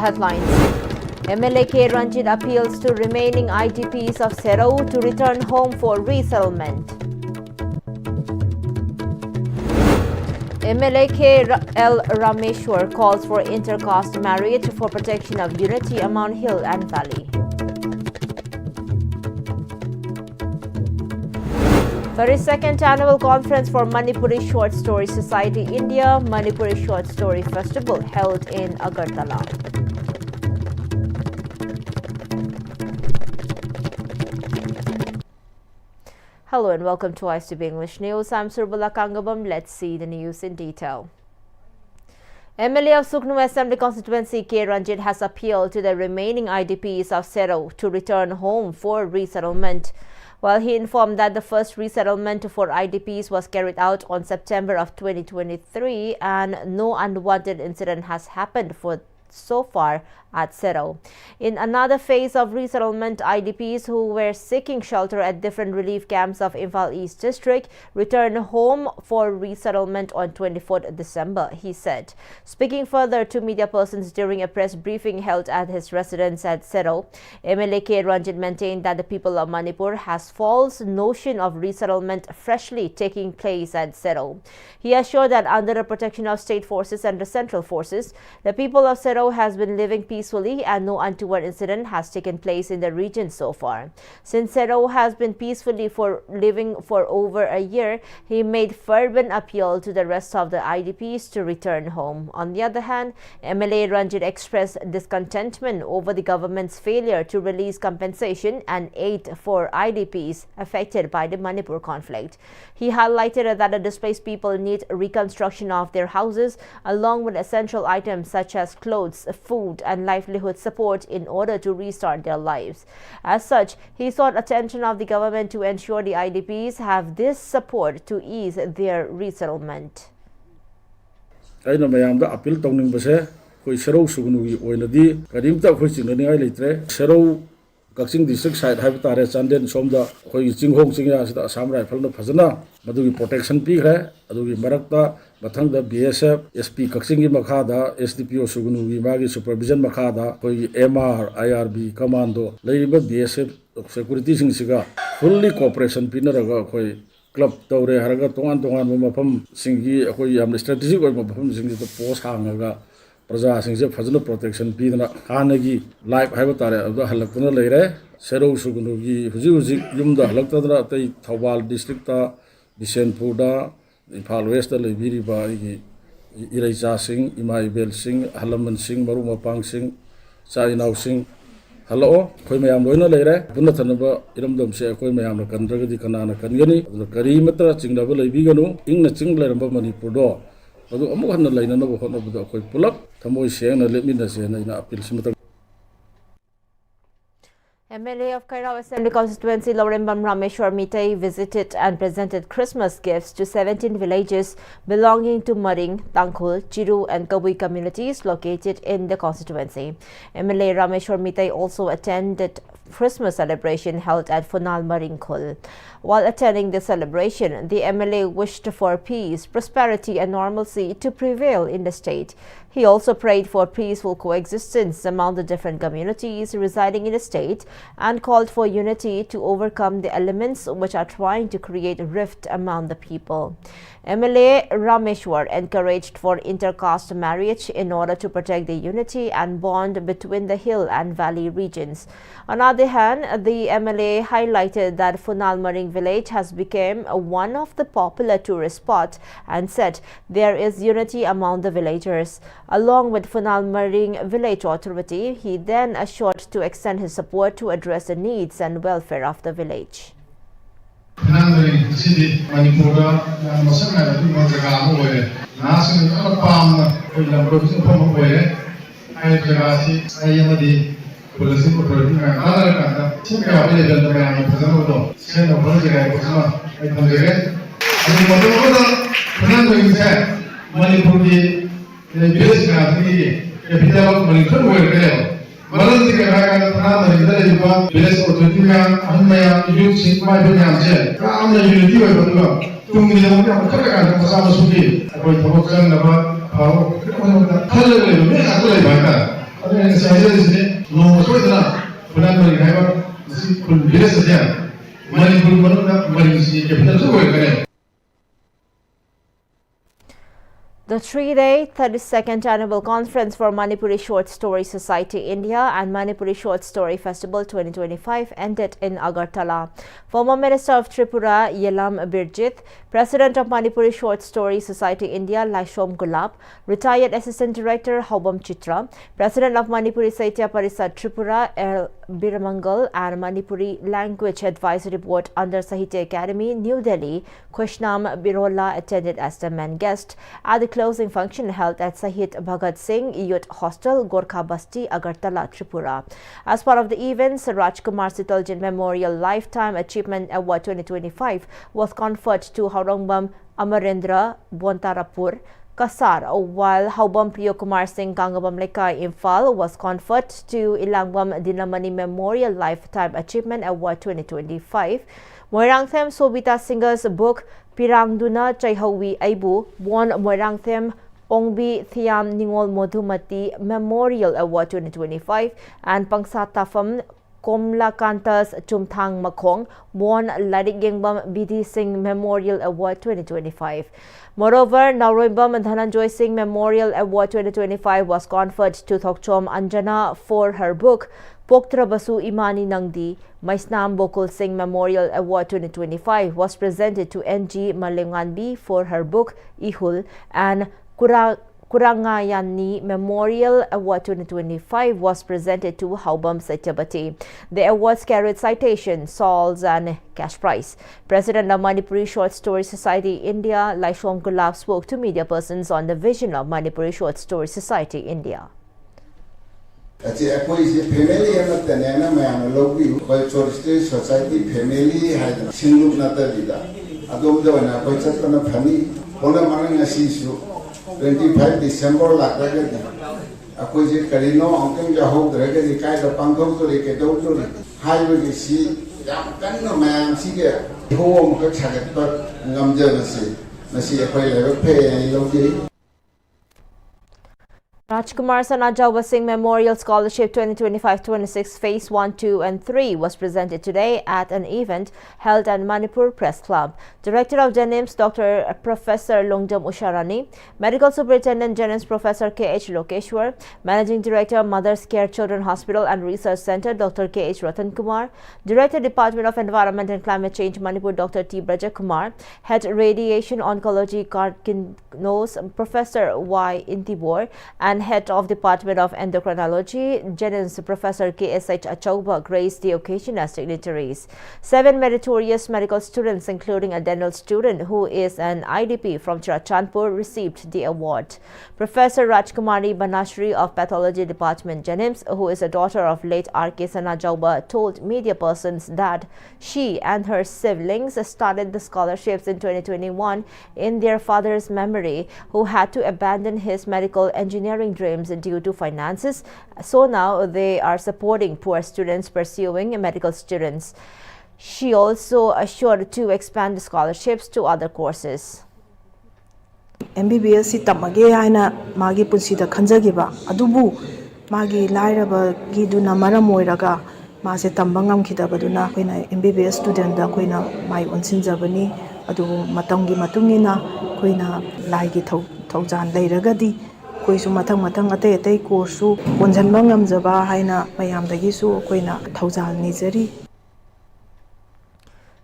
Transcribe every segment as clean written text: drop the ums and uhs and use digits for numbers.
headlines. MLA K. Ranjit appeals to remaining IDPs of Serau to return home for resettlement. MLA K. L. Rameshwar calls for intercaste marriage for protection of unity among hill and valley. 32nd Annual Conference for Manipuri Short Story Society India Manipuri Short Story Festival held in Agartala. Hello and welcome to Istv English News. I'm Surbala Kangabam. Let's see the news in detail. MLA of Suknu Assembly Constituency K. Ranjit has appealed to the remaining IDPs of Serau to return home for resettlement. While he informed that the first resettlement for IDPs was carried out on September of 2023 and no unwanted incident has happened so far at Serau. In another phase of resettlement, IDPs who were seeking shelter at different relief camps of Imphal East District returned home for resettlement on 24th December, he said. Speaking further to media persons during a press briefing held at his residence at Serau, MLA K. Ranjit maintained that the people of Manipur has false notion of resettlement freshly taking place at Serau. He assured that under the protection of state forces and the central forces, the people of Serau has been living peacefully and no untoward incident has taken place in the region so far. Since Serau has been peacefully living for over a year, he made fervent appeal to the rest of the IDPs to return home. On the other hand, MLA Ranjit expressed discontentment over the government's failure to release compensation and aid for IDPs affected by the Manipur conflict. He highlighted that the displaced people need reconstruction of their houses along with essential items such as clothes, food and livelihood support in order to restart their lives. As such, he sought attention of the government to ensure the IDPs have this support to ease their resettlement. Aina mayamda appeal tawning base koi Serau sugunugi oinadi karimta khoi chinani litre Serau Kaksing district side have tare chanden somda koi chinghong chingya sida Assam rifle na phajana madugi protection pi khre adugi marakta bathang da BSF SP Kaksing gi makhada SDPO sugunugi magi supervision makhada koi MR IRB commando leiba BSF security sing siga fully cooperation pinaraga koi club tawre haraga tongan mafam singi koi am strategic oi mafam singi to post hangaga Praja singse fajana protection pidana hanagi live haiba tare adu halaktuna leire Serau sugunugi huji yumda halaktadra tai Thawal district ta Bisenpur da Imphal West da lebiri ba igi Iraicha Singh Imaibel Singh Halaman Singh Marumapang Singh Chainau Singh hello koi mayam loina leire bunna thanaba iramdom se koi mayam na kandragadi kanana kangani kari matra chingnaba leibiganu ingna chingleramba Manipur do adu amu hanna laina na bo khona bu koi pulak thamoi sengna lemina se na ina appeal simata MLA of Kairao Assembly Constituency Lorembam Rameshwar Mittai visited and presented Christmas gifts to 17 villages belonging to Maring, Tangkhul, Chiru and Kabui communities located in the constituency. MLA Rameshwar Mittai also attended Christmas celebration held at Funal Maringkhul. While attending the celebration, the MLA wished for peace, prosperity and normalcy to prevail in the state. He also prayed for peaceful coexistence among the different communities residing in the state and called for unity to overcome the elements which are trying to create rift among the people. MLA Rameshwar encouraged for intercaste marriage in order to protect the unity and bond between the hill and valley regions. On the other hand, the MLA highlighted that Funal Maring village has become one of the popular tourist spots and said there is unity among the villagers. Along with Funal Maring Village Authority, he then assured to extend his support to address the needs and welfare of the village. ꯑꯗꯨꯅ ꯁꯥꯏꯖꯔꯤꯁꯤꯅꯦ ꯅꯣꯡꯃ ꯁꯣꯏꯗꯅ ꯈꯨꯟꯅꯥꯟꯕꯒꯤ ꯍꯥꯏꯕ ꯃꯁꯤ ꯈꯨꯟ village ꯑꯁꯦ ꯃꯅꯤꯄꯨꯔ ꯃꯅꯨꯡꯗ ꯃꯔꯤꯁꯤ ꯀꯦꯄꯤꯇꯦꯜꯁꯨ ꯑꯣꯏꯔꯛꯀꯅꯤ. The 3-day 32nd Annual Conference for Manipuri Short Story Society India and Manipuri Short Story Festival 2025 ended in Agartala. Former Minister of Tripura Yelam Birjit, President of Manipuri Short Story Society India Laishom Gulab, retired Assistant Director Hobam Chitra, President of Manipuri Saitya Parisad Tripura L. Biramangal and Manipuri Language Advisory Board under Sahitya Academy, New Delhi, Krishnam Birola attended as the main guest at the closing function held at Sahit Bhagat Singh Youth Hostel, Gorkha Basti, Agartala, Tripura. As part of the events, Rajkumar Sitaljin Memorial Lifetime Achievement Award 2025 was conferred to Haurangbam Amarendra Bontarapur, Kasar, while Haubam Priyo Kumar Singh Kangabam Lekai Imphal was conferred to Ilangbam Dinamani Memorial Lifetime Achievement Award 2025. Moirangthem Sobita Singer's book Pirangduna Chaihawi Aibu won Moirangthem Ongbi Thiam Ningol Modhumati Memorial Award 2025 and Pangsatafam Komla Kantas Chumthang Makong won Ladik Gengbam BD Singh Memorial Award 2025. Moreover, Naroibam Dhananjoy Singh Memorial Award 2025 was conferred to Thokchom Anjana for her book Poktra Basu Imani Nangdi. Maisnam Bokul Singh Memorial Award 2025 was presented to NG Malinganbi for her book Ihul, and Kurangayani Memorial Award 2025 was presented to Haubam Satyabati. The awards carried citations, salts and cash prize. President of Manipuri Short Story Society India, Laishom Gulab, spoke to media persons on the vision of Manipuri Short Story Society India. Family society family had single natalida. Adom the one a funny, all among a season. 25 December Lagagadi. Acquisite Carino, Uncle Yahoo, the regular kind of Pango to the Kedoto. Highway see, Yamkano man, Siga, home, Hagat, Namjavasi. Nasi a quail pay and logi. Rajkumar Sanajawa Singh Memorial Scholarship 2025-26 Phase 1, 2 and 3 was presented today at an event held at Manipur Press Club. Director of Jenims Dr. Professor Longdam Usharani, Medical Superintendent Jenims Professor K.H. Lokeshwar, Managing Director Mother's Care Children Hospital and Research Center Dr. K.H. Ratan Kumar, Director Department of Environment and Climate Change Manipur Dr. T. Braja Kumar, Head Radiation Oncology Cardinos Professor Y. Intibor, and Head of Department of Endocrinology, Jenims Professor K.S.H. Achauba, graced the occasion as dignitaries. 7 meritorious medical students, including a dental student who is an IDP from Churachandpur, received the award. Professor Rajkumari Banashri of Pathology Department, Jenims, who is a daughter of late R.K. Sanajauba, told media persons that she and her siblings started the scholarships in 2021 in their father's memory, who had to abandon his medical engineering dreams due to finances. So now they are supporting poor students pursuing medical students. She also assured to expand the scholarships to other courses. MBBS tamage haina magi punsida khanjagiba adubu magi lairaba giduna maram oiraga mase tambangam khidabaduna koina MBBS student da koina mai onsinjabani adu matamgi matungina koina laigi thaujan leiragadi koisu matang atei course konjanba ngamjaba haina mayamdagisu koina thaujan nijari.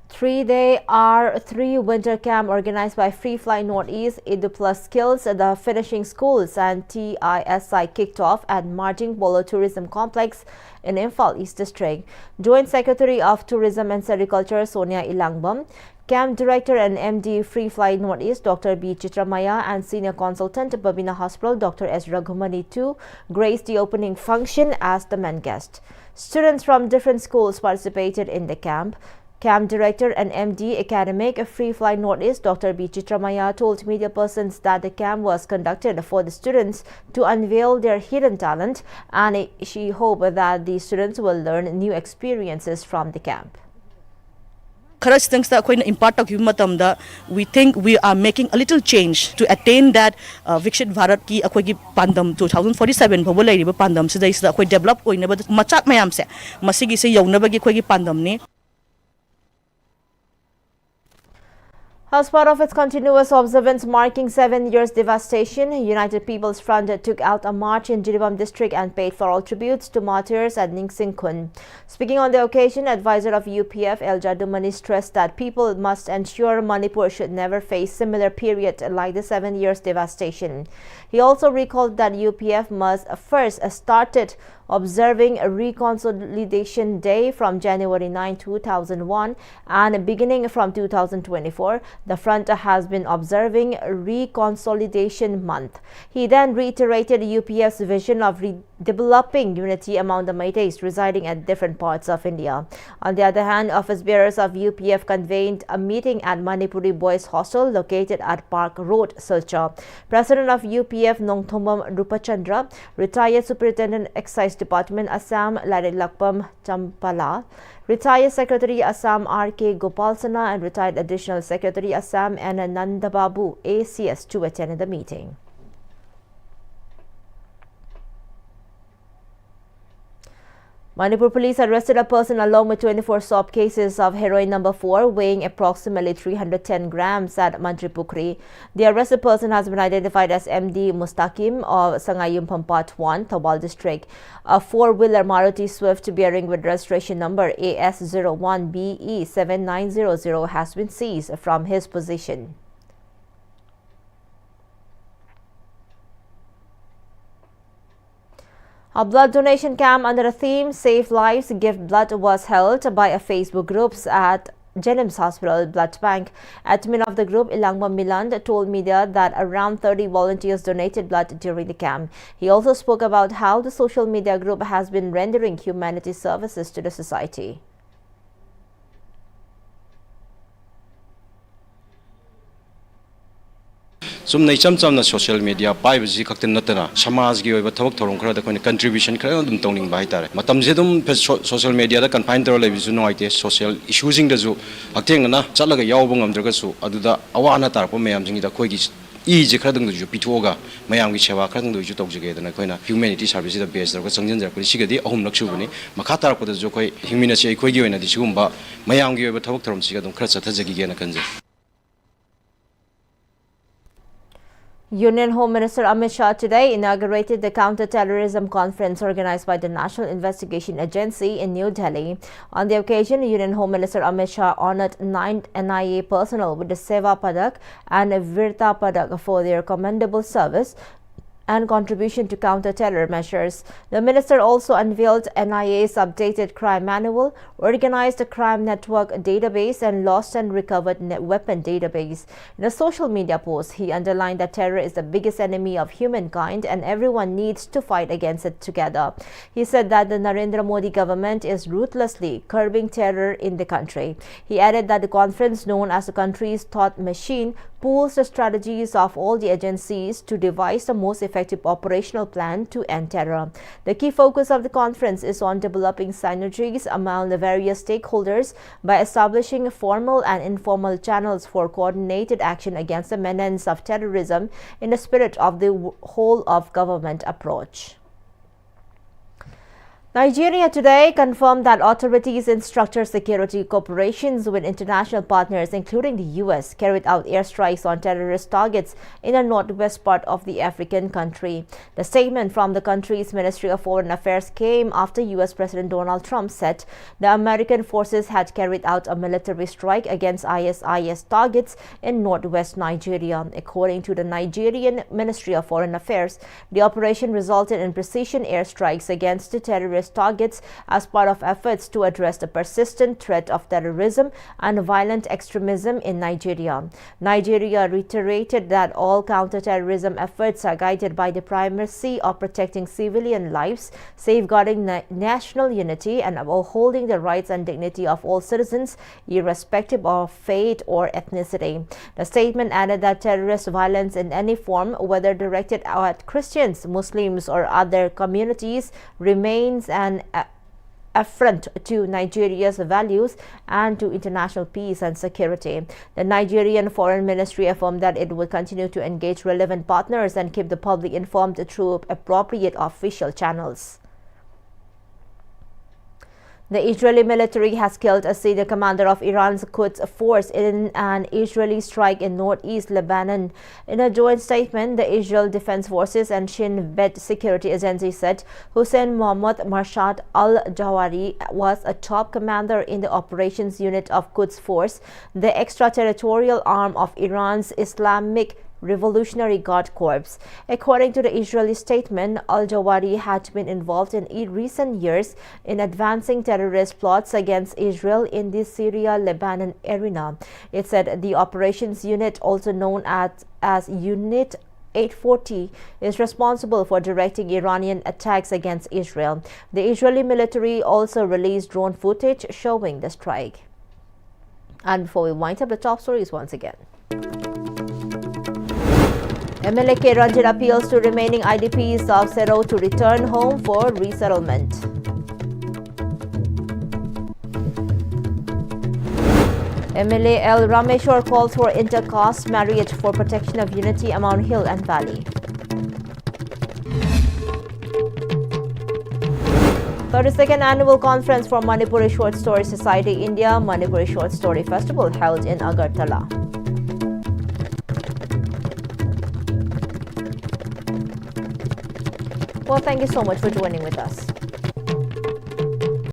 3-day R3 winter camp organized by Free Fly Northeast, Edu Plus Skills, the Finishing Schools and TISI kicked off at Marjing Polo Tourism Complex in Imphal East District. Joint Secretary of Tourism and Sericulture Sonia Ilangbam, Camp Director and MD Free Fly Northeast Dr. B. Chitramaya and Senior Consultant Babina Hospital Dr. S. Raghumani too graced the opening function as the main guest. Students from different schools participated in the camp. Camp Director and MD Academic Free Fly Northeast Dr. B. Chitramaya told media persons that the camp was conducted for the students to unveil their hidden talent, and she hoped that the students will learn new experiences from the camp. khara stings da akoina impart tok matam da we think we are making a little change to attain that Viksit Bharat ki akoi gi pandam 2047 bhabu lai riba pandam se dai akoi develop oina ba machak mayam se masigi se yauna ba gi khoi gi pandam ni. As part of its continuous observance marking 7 years devastation, United People's Front took out a march in Jiribam district and paid floral tributes to martyrs at Ningsing Khun. Speaking on the occasion, advisor of UPF El Jadumani stressed that people must ensure Manipur should never face similar period like the 7 years devastation. He also recalled that UPF must first started observing a Reconsolidation Day from January 9, 2001 and beginning from 2024, the front has been observing Reconsolidation Month. He then reiterated UPF's vision of developing unity among the Meiteis residing at different parts of India. On the other hand, office bearers of UPF convened a meeting at Manipuri Boys Hostel located at Park Road, Silchar. President of UPF Nongthombam Rupachandra, retired Superintendent Excise Department Assam Larilakpam Champala, retired Secretary Assam R.K. Gopalsana and retired Additional Secretary Assam and Nandababu ACS to attend the meeting. Manipur police arrested a person along with 24 swab cases of heroin number 4 weighing approximately 310 grams at Manipuri. The arrested person has been identified as MD Mustaqim of Sangayumpam Part 1, Thobal district. A four-wheeler Maruti Swift bearing with registration number AS01BE7900 has been seized from his possession. A blood donation camp under the theme Save Lives, Give Blood was held by a Facebook group at Jenims Hospital Blood Bank. Admin of the group, Ilangma Milan, told media that around 30 volunteers donated blood during the camp. He also spoke about how the social media group has been rendering humanity services to the society. Some nation chamna social media paibji kakten natana samaj gi oiba thawak thorong khara da koina contribution khara dum tawning bai tare matam je dum social media da confine tor lebi su noite social issues ing da ju akteng na chalaga yawbong amdraga su aduda awana tarpa mayam jingi da khoi gi e je khara dang ju pithoga mayam gi sewa khara dang ju tawjige da koina humanity service da base da changjin jar ko sigadi ahum laksu bani makha tar ko da ju khoi hingmina che khoi gi oina di sigumba mayam gi oiba thawak thorom siga dum khara chathajagi ge na kanje. Union Home Minister Amit Shah today inaugurated the Counterterrorism Conference organized by the National Investigation Agency in New Delhi. On the occasion, Union Home Minister Amit Shah honored 9 NIA personnel with the Seva Padak and Virta Padak for their commendable service and contribution to counter-terror measures. The minister also unveiled NIA's updated crime manual, organized crime network database and lost and recovered weapon database. In a social media post, he underlined that terror is the biggest enemy of humankind and everyone needs to fight against it together. He said that the Narendra Modi government is ruthlessly curbing terror in the country. He added that the conference, known as the country's thought machine, pools the strategies of all the agencies to devise the most effective operational plan to end terror. The key focus of the conference is on developing synergies among the various stakeholders by establishing formal and informal channels for coordinated action against the menace of terrorism in the spirit of the whole of government approach. Nigeria today confirmed that authorities in structured security cooperations with international partners, including the U.S., carried out airstrikes on terrorist targets in the northwest part of the African country. The statement from the country's Ministry of Foreign Affairs came after U.S. President Donald Trump said the American forces had carried out a military strike against ISIS targets in northwest Nigeria. According to the Nigerian Ministry of Foreign Affairs, the operation resulted in precision airstrikes against the terrorist targets as part of efforts to address the persistent threat of terrorism and violent extremism in Nigeria. Nigeria reiterated that all counterterrorism efforts are guided by the primacy of protecting civilian lives, safeguarding national unity, and upholding the rights and dignity of all citizens, irrespective of faith or ethnicity. The statement added that terrorist violence in any form, whether directed at Christians, Muslims, or other communities, remains an affront to Nigeria's values and to international peace and security. The Nigerian Foreign Ministry affirmed that it would continue to engage relevant partners and keep the public informed through appropriate official channels. The Israeli military has killed a senior commander of Iran's Quds force in an Israeli strike in northeast Lebanon. In a joint statement, the Israel Defense Forces and Shin Bet Security Agency said Hussein Mohammad Marshad al-Jawari was a top commander in the operations unit of Quds Force, the extraterritorial arm of Iran's Islamic Revolutionary Guard Corps. According to the Israeli statement, al-Jawari had been involved in recent years in advancing terrorist plots against Israel in the Syria-Lebanon arena. It said the operations unit, also known as Unit 840, is responsible for directing Iranian attacks against Israel. The Israeli military also released drone footage showing the strike. And before we wind up, the top stories once again. MLA K. Ranjit appeals to remaining IDPs of Sero to return home for resettlement. MLA L. Rameshwar calls for inter-caste marriage for protection of unity among hill and valley. 32nd Annual Conference for Manipuri Short Story Society India Manipuri Short Story Festival held in Agartala. Well, thank you so much for joining with us.